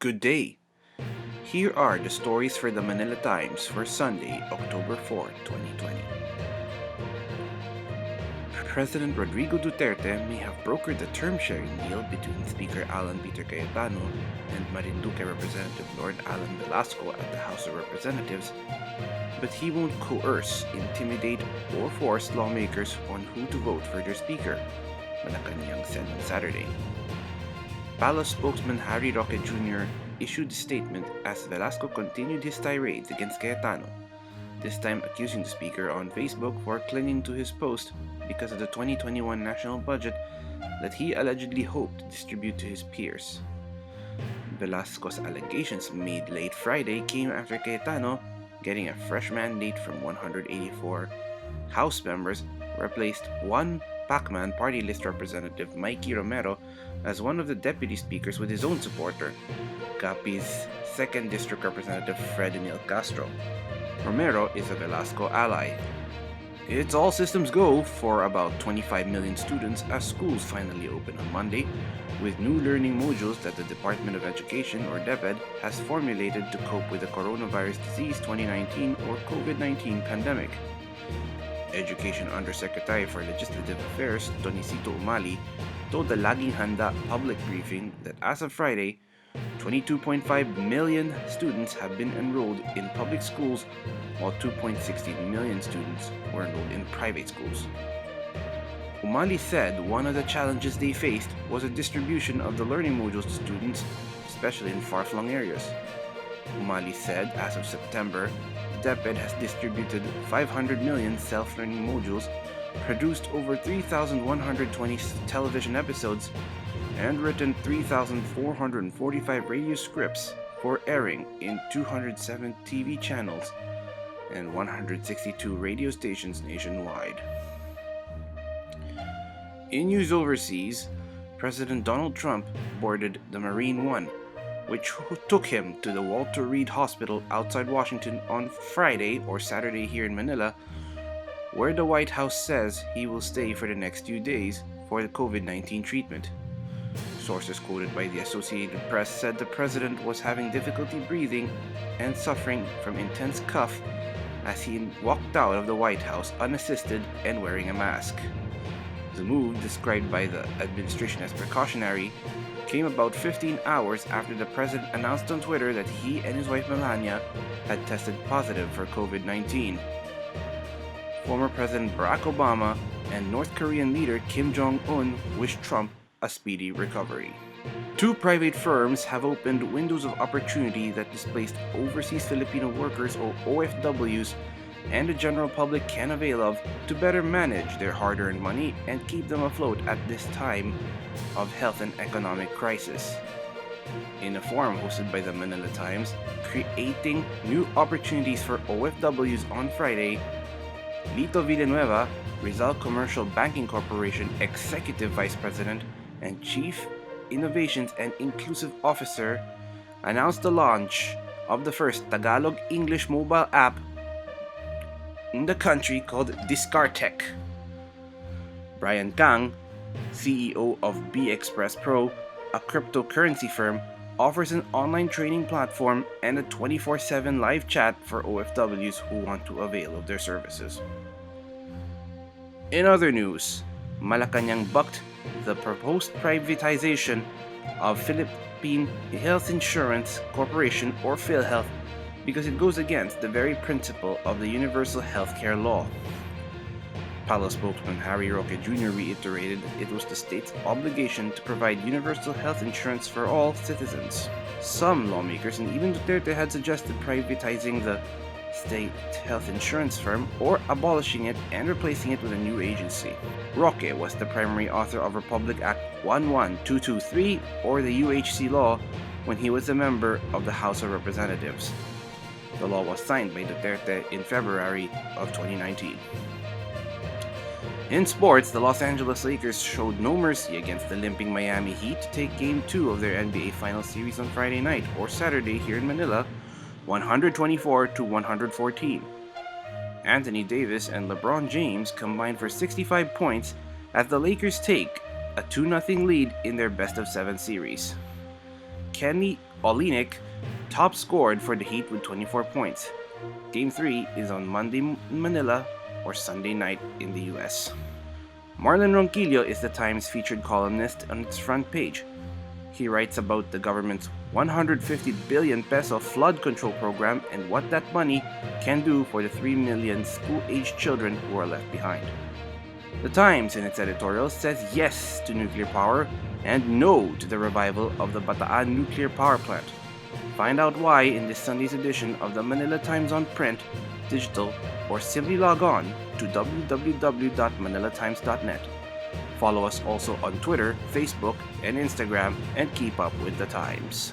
Good day. Here are the stories for the Manila Times for Sunday, October 4, 2020. President Rodrigo Duterte may have brokered the term-sharing deal between Speaker Alan Peter Cayetano and Marinduque Representative Lord Alan Velasco at the House of Representatives, but he won't coerce, intimidate, or force lawmakers on who to vote for their speaker, Malacanang said on Saturday. Palace spokesman Harry Roque Jr. issued a statement as Velasco continued his tirades against Cayetano, this time accusing the speaker on Facebook for clinging to his post because of the 2021 national budget that he allegedly hoped to distribute to his peers. Velasco's allegations made late Friday came after Cayetano, getting a fresh mandate from 184 House members, replaced one Pacman party list representative Mikey Romero as one of the deputy speakers with his own supporter, Capi's 2nd District Representative Fred Enil Castro. Romero is a Velasco ally. It's all systems go for about 25 million students as schools finally open on Monday, with new learning modules that the Department of Education, or DepEd, has formulated to cope with the coronavirus disease 2019 or COVID-19 pandemic. Education Undersecretary for Legislative Affairs Tonisito Umali told the Laging Handa Public Briefing that as of Friday, 22.5 million students have been enrolled in public schools, while 2.16 million students were enrolled in private schools. Umali said one of the challenges they faced was a distribution of the learning modules to students, especially in far-flung areas. Umali said as of September, DepEd has distributed 500 million self-learning modules, produced over 3,120 television episodes, and written 3,445 radio scripts for airing in 207 TV channels and 162 radio stations nationwide. In news overseas, President Donald Trump boarded the Marine One, which took him to the Walter Reed Hospital outside Washington on Friday or Saturday here in Manila, where the White House says he will stay for the next few days for the COVID-19 treatment. Sources quoted by the Associated Press said the president was having difficulty breathing and suffering from intense cough as he walked out of the White House unassisted and wearing a mask. The move, described by the administration as precautionary, came about 15 hours after the president announced on Twitter that he and his wife Melania had tested positive for COVID-19. Former President Barack Obama and North Korean leader Kim Jong-un wished Trump a speedy recovery. Two private firms have opened windows of opportunity that displaced overseas Filipino workers, or OFWs, and the general public can avail of to better manage their hard-earned money and keep them afloat at this time of health and economic crisis. In a forum hosted by the Manila Times, Creating New Opportunities for OFWs on Friday, Lito Villanueva, Rizal Commercial Banking Corporation Executive Vice President and Chief Innovations and Inclusive Officer, announced the launch of the first Tagalog-English mobile app in the country called Discartech. Brian Kang, CEO of B Express Pro, a cryptocurrency firm, offers an online training platform and a 24/7 live chat for OFWs who want to avail of their services. In other news, Malacanang bucked the proposed privatization of Philippine Health Insurance Corporation, or PhilHealth, because it goes against the very principle of the Universal Healthcare Law. Palace spokesman Harry Roque Jr. reiterated it was the state's obligation to provide universal health insurance for all citizens. Some lawmakers and even Duterte had suggested privatizing the state health insurance firm or abolishing it and replacing it with a new agency. Roque was the primary author of Republic Act 11223, or the UHC law, when he was a member of the House of Representatives. The law was signed by Duterte in February of 2019. In sports, the Los Angeles Lakers showed no mercy against the limping Miami Heat to take Game 2 of their NBA Finals series on Friday night, or Saturday here in Manila, 124-114. Anthony Davis and LeBron James combined for 65 points as the Lakers take a 2-0 lead in their best-of-7 series. Kenny Olinik top scored for the Heat with 24 points. Game 3 is on Monday in Manila or Sunday night in the US. Marlon Ronquillo is the Times featured columnist on its front page. He writes about the government's 150 billion peso flood control program and what that money can do for the 3 million school-aged children who are left behind. The Times, in its editorial, says yes to nuclear power and no to the revival of the Bataan nuclear power plant. Find out why in this Sunday's edition of the Manila Times on print, digital, or simply log on to www.manilatimes.net. Follow us also on Twitter, Facebook, and Instagram and keep up with the Times.